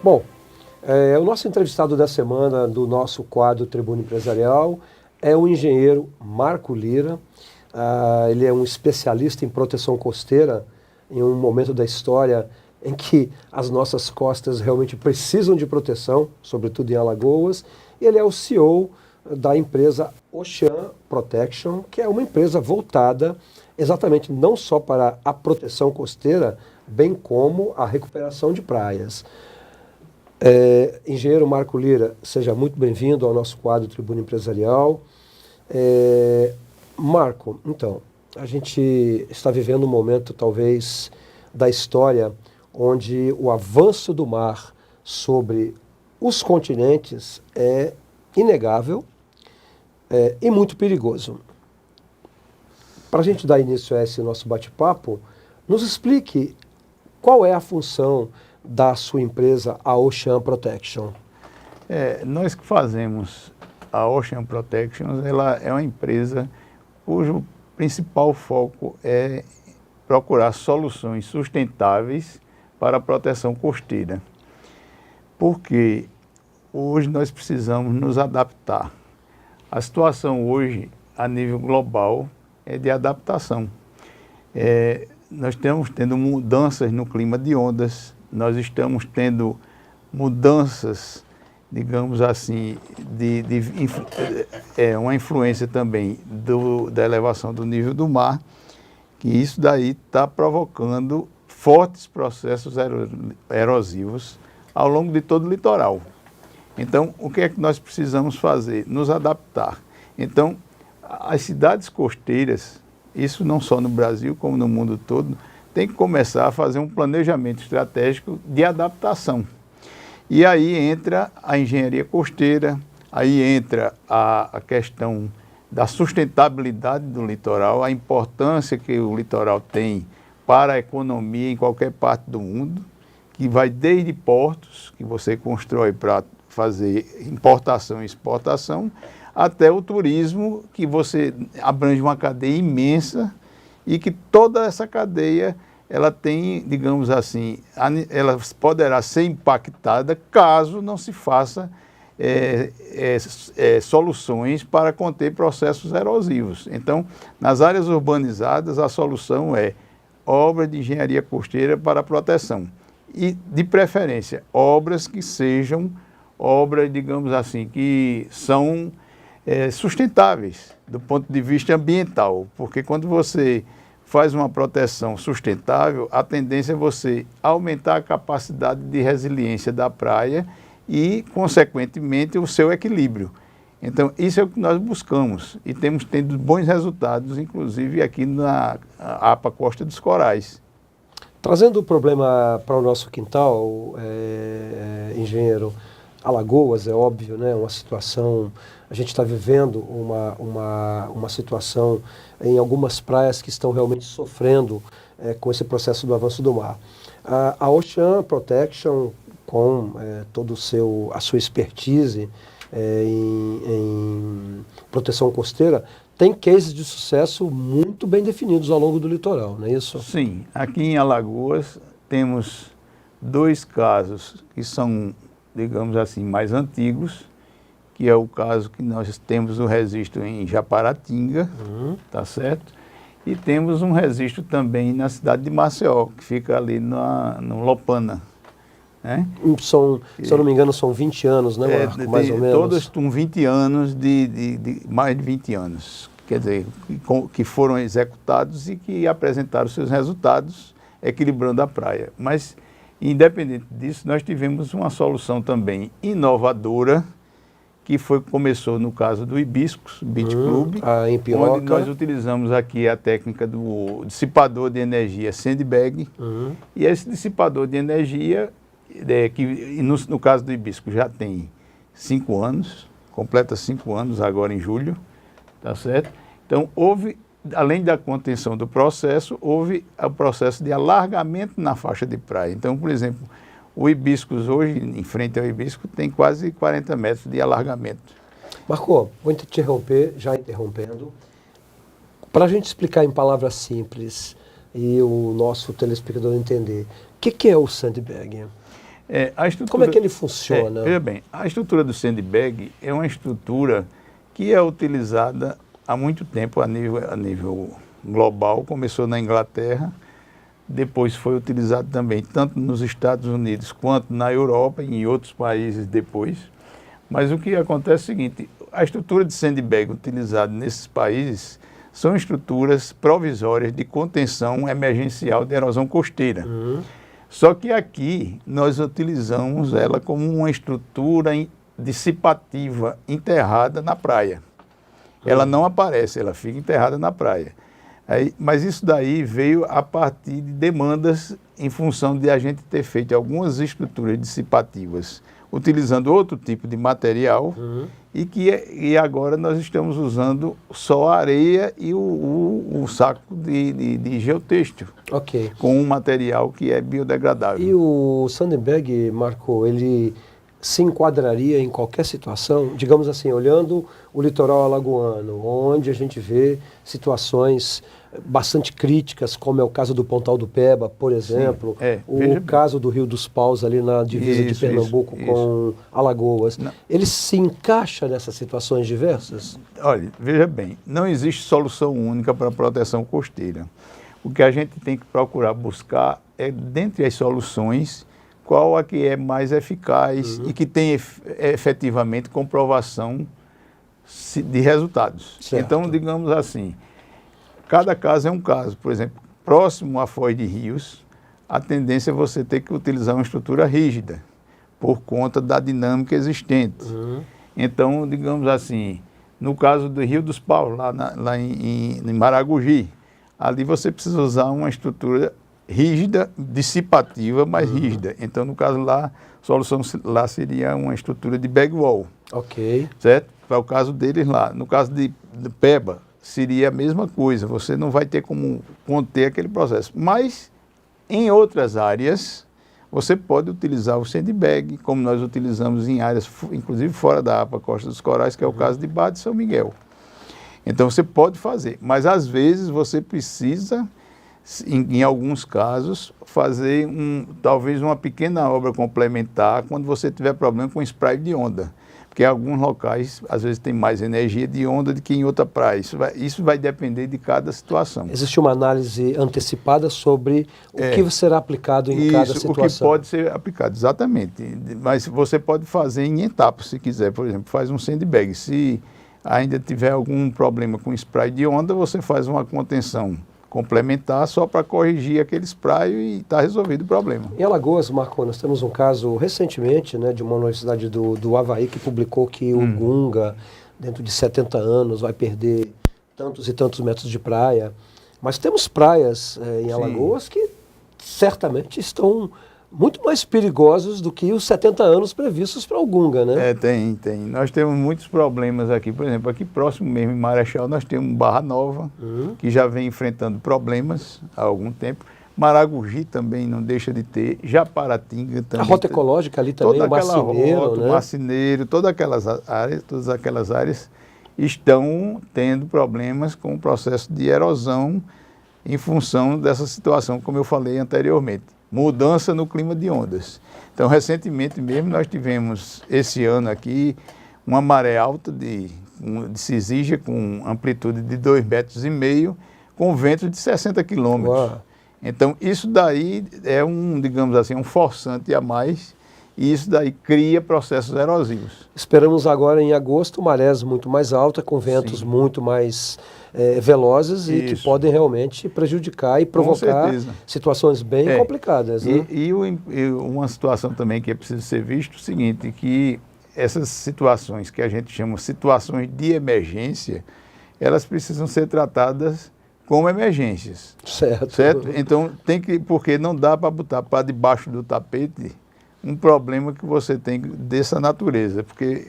Bom, o nosso entrevistado da semana do nosso quadro Tribuna Empresarial é o engenheiro Marco Lira. Ele é um especialista em proteção costeira em um momento da história em que as nossas costas realmente precisam de proteção, sobretudo em Alagoas. Ele é o CEO da empresa Ocean Protection, que é uma empresa voltada exatamente não só para a proteção costeira, bem como a recuperação de praias. Engenheiro Marco Lira, seja muito bem-vindo ao nosso quadro Tribuna Empresarial. Marco, então, a gente está vivendo um momento, talvez, da história onde o avanço do mar sobre os continentes é inegável e muito perigoso. Para a gente dar início a esse nosso bate-papo, nos explique qual é a função da sua empresa, a Ocean Protection. Nós que fazemos a Ocean Protection, ela é uma empresa cujo principal foco é procurar soluções sustentáveis para a proteção costeira. Porque hoje nós precisamos nos adaptar. A situação hoje, a nível global, é de adaptação. Nós estamos tendo mudanças no clima de ondas, nós estamos tendo mudanças, digamos assim, uma influência também da elevação do nível do mar, que isso daí está provocando fortes processos erosivos ao longo de todo o litoral. Então, o que é que nós precisamos fazer? Nos adaptar. Então, as cidades costeiras, isso não só no Brasil, como no mundo todo, tem que começar a fazer um planejamento estratégico de adaptação. E aí entra a engenharia costeira, aí entra a questão da sustentabilidade do litoral, a importância que o litoral tem para a economia em qualquer parte do mundo, que vai desde portos, que você constrói para fazer importação e exportação, até o turismo, que você abrange uma cadeia imensa e que toda essa cadeia, ela tem, digamos assim, ela poderá ser impactada caso não se faça soluções para conter processos erosivos. Então, nas áreas urbanizadas, a solução é obra de engenharia costeira para proteção. E, de preferência, obras que sejam obras, digamos assim, que são sustentáveis do ponto de vista ambiental, porque quando você faz uma proteção sustentável, a tendência é você aumentar a capacidade de resiliência da praia e, consequentemente, o seu equilíbrio. Então, isso é o que nós buscamos e temos tido bons resultados, inclusive aqui na APA Costa dos Corais. Trazendo o problema para o nosso quintal, engenheiro, Alagoas, é óbvio, né? Uma situação, a gente está vivendo uma situação em algumas praias que estão realmente sofrendo com esse processo do avanço do mar. A Ocean Protection, com toda a sua expertise em proteção costeira, tem cases de sucesso muito bem definidos ao longo do litoral, não é isso? Sim, aqui em Alagoas temos 2 casos que são, digamos assim, mais antigos, que é o caso que nós temos o registro em Japaratinga, tá certo? E temos um registro também na cidade de Maceió, que fica ali no Lopana. Né? Se eu não me engano, são 20 anos, né, Marco? Mais ou menos. Todas com 20 anos, mais de 20 anos, quer dizer, que foram executados e que apresentaram seus resultados, equilibrando a praia. Mas, independente disso, nós tivemos uma solução também inovadora, que começou no caso do Hibiscus Beach Club, onde nós utilizamos aqui a técnica do dissipador de energia Sandbag, e esse dissipador de energia, que no caso do Hibiscus já tem 5 anos, completa 5 anos agora em julho, tá certo? Então, além da contenção do processo, houve o processo de alargamento na faixa de praia. Então, por exemplo, o Hibiscus hoje, em frente ao Hibiscus, tem quase 40 metros de alargamento. Marco, vou te interromper, já interrompendo, para a gente explicar em palavras simples e o nosso telespectador entender, o que é o sandbag? A estrutura, Como é que ele funciona? Veja bem, a estrutura do sandbag é uma estrutura que é utilizada há muito tempo a nível global. Começou na Inglaterra, depois foi utilizado também tanto nos Estados Unidos quanto na Europa e em outros países depois. Mas o que acontece é o seguinte, a estrutura de sandbag utilizada nesses países são estruturas provisórias de contenção emergencial de erosão costeira. Só que aqui nós utilizamos ela como uma estrutura dissipativa enterrada na praia. Ela não aparece, ela fica enterrada na praia. Mas isso daí veio a partir de demandas em função de a gente ter feito algumas estruturas dissipativas utilizando outro tipo de material e agora nós estamos usando só a areia e o saco de geotêxtil, com um material que é biodegradável. E o sandbag, Marco, ele se enquadraria em qualquer situação? Digamos assim, olhando o litoral alagoano, onde a gente vê situações bastante críticas, como é o caso do Pontal do Peba, por exemplo, o caso do Rio dos Paus, ali na divisa de Pernambuco com Alagoas. Ele se encaixa nessas situações diversas? Olha, veja bem, não existe solução única para a proteção costeira. O que a gente tem que procurar buscar é, dentre as soluções, qual a que é mais eficaz e que tem efetivamente comprovação de resultados. Certo. Então, digamos assim, cada caso é um caso. Por exemplo, próximo à foz de rios, a tendência é você ter que utilizar uma estrutura rígida, por conta da dinâmica existente. Então, digamos assim, no caso do Rio dos Paus, lá em Maragogi, ali você precisa usar uma estrutura rígida, dissipativa, mas rígida. Então, no caso lá, a solução lá seria uma estrutura de bag wall. Certo? Para o caso deles lá. No caso de Peba, seria a mesma coisa. Você não vai ter como conter aquele processo. Mas, em outras áreas, você pode utilizar o sandbag, como nós utilizamos em áreas, inclusive fora da APA Costa dos Corais, que é o caso de Barra de São Miguel. Então, você pode fazer. Mas, às vezes, você precisa, em alguns casos, fazer talvez uma pequena obra complementar quando você tiver problema com spray de onda. Porque em alguns locais, às vezes, tem mais energia de onda do que em outra praia. Isso vai depender de cada situação. Existe uma análise antecipada sobre o que será aplicado em cada situação. O que pode ser aplicado, exatamente. Mas você pode fazer em etapas, se quiser. Por exemplo, faz um sandbag. Se ainda tiver algum problema com spray de onda, você faz uma contenção complementar só para corrigir aquele spray e está resolvido o problema. Em Alagoas, Marco, nós temos um caso recentemente, né, de uma universidade do Havaí que publicou que o Gunga, dentro de 70 anos, vai perder tantos e tantos metros de praia. Mas temos praias em Alagoas que certamente estão muito mais perigosos do que os 70 anos previstos para o Gunga, né? Tem. Nós temos muitos problemas aqui. Por exemplo, aqui próximo mesmo, em Marechal, nós temos Barra Nova, que já vem enfrentando problemas há algum tempo. Maragogi também não deixa de ter. Japaratinga também. A rota ecológica ali também, o Marceneiro, né? O Marceneiro, todas aquelas áreas estão tendo problemas com o processo de erosão em função dessa situação, como eu falei anteriormente. Mudança no clima de ondas. Então, recentemente mesmo, nós tivemos, esse ano aqui, uma maré alta de Cisígia, com amplitude de 2,5 metros, com vento de 60 quilômetros. Uau. Então, isso daí é digamos assim, um forçante a mais, e isso daí cria processos erosivos. Esperamos agora, em agosto, marés muito mais altas, com ventos muito mais velozes e que podem realmente prejudicar e provocar situações bem complicadas. Né? E uma situação também que é preciso ser visto, o seguinte, que essas situações que a gente chama situações de emergência, elas precisam ser tratadas como emergências. Certo? Então, porque não dá para botar para debaixo do tapete um problema que você tem dessa natureza, porque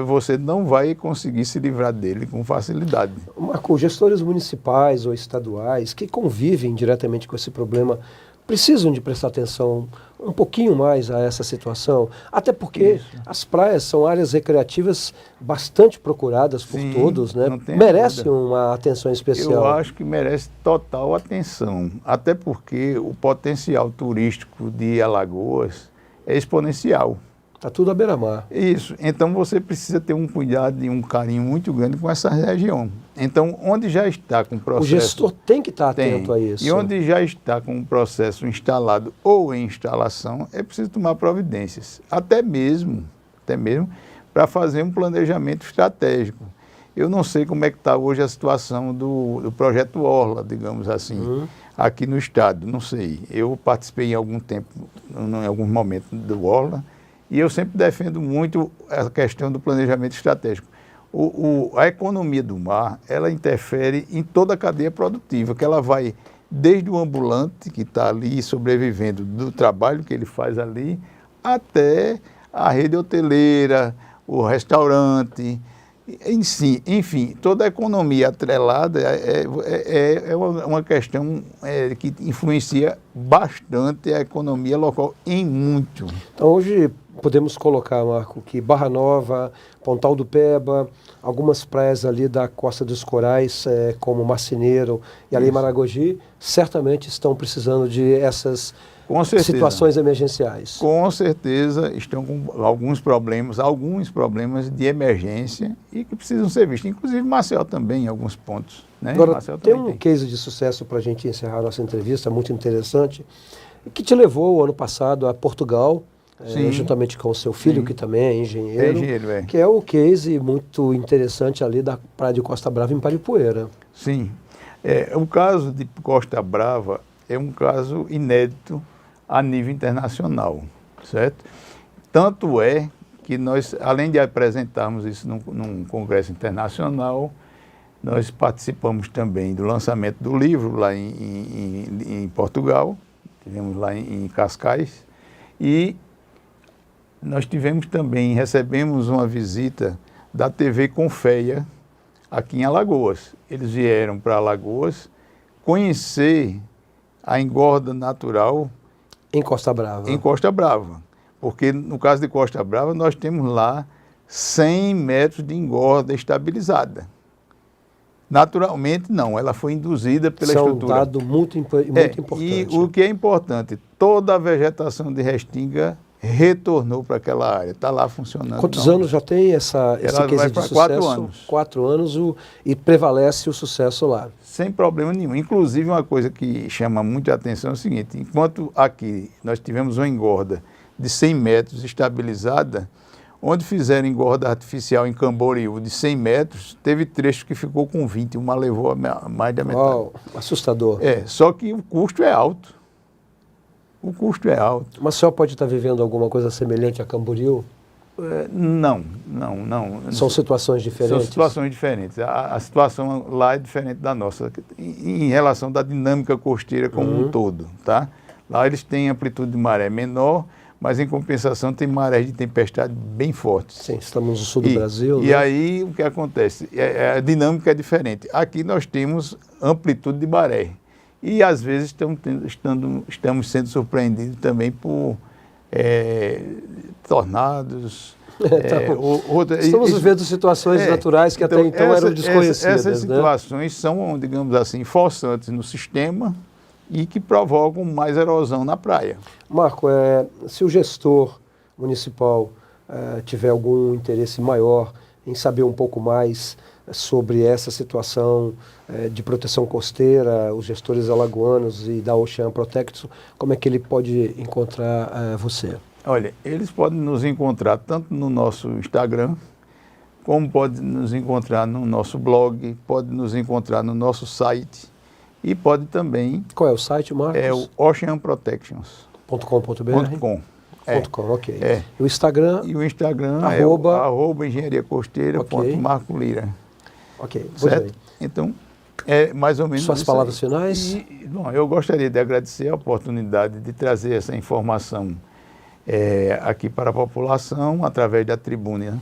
você não vai conseguir se livrar dele com facilidade. Marco, gestores municipais ou estaduais que convivem diretamente com esse problema precisam de prestar atenção um pouquinho mais a essa situação, até porque as praias são áreas recreativas bastante procuradas por todos, né? Merecem uma atenção especial. Eu acho que merece total atenção, até porque o potencial turístico de Alagoas é exponencial. Está tudo à beira-mar. Isso. Então você precisa ter um cuidado e um carinho muito grande com essa região. Então, onde já está com o processo... O gestor tem que estar atento a isso. E onde já está com o processo instalado ou em instalação, é preciso tomar providências. Até mesmo para fazer um planejamento estratégico. Eu não sei como é que está hoje a situação do projeto Orla, digamos assim, aqui no estado, não sei. Eu participei em algum tempo, em alguns momentos do Orla, e eu sempre defendo muito a questão do planejamento estratégico. A economia do mar, ela interfere em toda a cadeia produtiva, que ela vai desde o ambulante, que está ali sobrevivendo do trabalho que ele faz ali, até a rede hoteleira, o restaurante, enfim, toda a economia atrelada é uma questão que influencia bastante a economia local em muito. Então hoje podemos colocar, Marco, que Barra Nova, Pontal do Peba, algumas praias ali da Costa dos Corais, como Marceneiro e ali Maragogi, certamente estão precisando de essas situações emergenciais. Com certeza estão com alguns problemas de emergência e que precisam ser vistos. Inclusive Maceió também, em alguns pontos. Né? Agora, tem um case de sucesso para a gente encerrar a nossa entrevista, muito interessante, que te levou, o ano passado, a Portugal, juntamente com o seu filho, que também é engenheiro, que é o case muito interessante ali da Praia de Costa Brava, em Paripueira. Sim. O caso de Costa Brava é um caso inédito a nível internacional, certo? Tanto é que nós, além de apresentarmos isso num congresso internacional, nós participamos também do lançamento do livro lá em Portugal, tivemos lá em Cascais, e nós recebemos uma visita da TV Confeia, aqui em Alagoas. Eles vieram para Alagoas conhecer a engorda natural em Costa Brava. Em Costa Brava. Porque no caso de Costa Brava, nós temos lá 100 metros de engorda estabilizada. Naturalmente, não. Ela foi induzida pela estrutura. Isso é um dado muito importante. E o que é importante, toda a vegetação de restinga retornou para aquela área. Está lá funcionando. Quantos anos já tem esse case de sucesso? 4 anos. 4 anos e prevalece o sucesso lá. Sem problema nenhum. Inclusive, uma coisa que chama muita atenção é o seguinte: enquanto aqui nós tivemos uma engorda de 100 metros estabilizada, onde fizeram engorda artificial em Camboriú de 100 metros, teve trecho que ficou com 20, uma levou a mais da metade. Uau, assustador. Só que o custo é alto. Mas o senhor pode estar vivendo alguma coisa semelhante a Camboriú? Não. São situações diferentes? São situações diferentes. A situação lá é diferente da nossa, em relação da dinâmica costeira como um todo, tá? Lá eles têm amplitude de maré menor, mas em compensação tem marés de tempestade bem fortes. Sim, estamos no sul do Brasil. E aí o que acontece? A dinâmica é diferente. Aqui nós temos amplitude de maré. E às vezes estamos sendo surpreendidos também por tornados. Estamos vivendo situações naturais que até então eram desconhecidas. Essas situações são, digamos assim, forçantes no sistema e que provocam mais erosão na praia. Marco, se o gestor municipal tiver algum interesse maior em saber um pouco mais sobre essa situação de proteção costeira, os gestores alagoanos e da Ocean Protect, como é que ele pode encontrar você? Olha, eles podem nos encontrar tanto no nosso Instagram, como pode nos encontrar no nosso blog, pode nos encontrar no nosso site e pode também... Qual é o site, Marcos? É o oceanprotections.com.br. .com, ok. O Instagram? E o Instagram @ engenhariacosteira.marco Lira. Ok, certo? Então, é mais ou menos suas palavras finais? Bom, eu gostaria de agradecer a oportunidade de trazer essa informação aqui para a população, através da tribuna,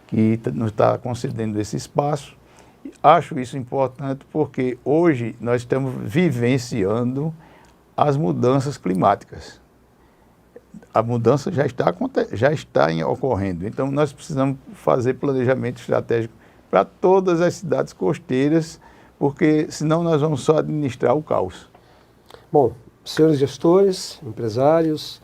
que nos está concedendo esse espaço. Acho isso importante porque hoje nós estamos vivenciando as mudanças climáticas. A mudança já está ocorrendo. Então, nós precisamos fazer planejamento estratégico para todas as cidades costeiras, porque senão nós vamos só administrar o caos. Bom, senhores gestores, empresários,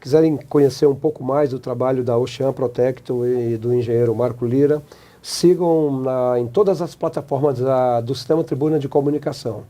quiserem conhecer um pouco mais do trabalho da Ocean Protector e do engenheiro Marco Lira, sigam em todas as plataformas do Sistema Tribuna de Comunicação.